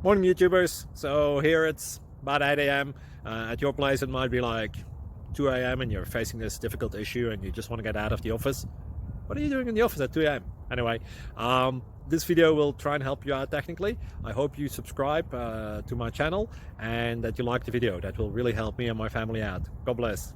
Morning YouTubers. So here it's about 8 a.m. At your place it might be like 2 a.m. and you're facing this difficult issue and you just want to get out of the office. What are you doing in the office at 2 a.m.? Anyway, this video will try and help you out technically. I hope you subscribe to my channel and that you like the video. That will really help me and my family out. God bless.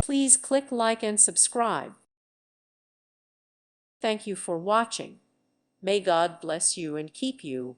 Please click like and subscribe. Thank you for watching. May God bless you and keep you.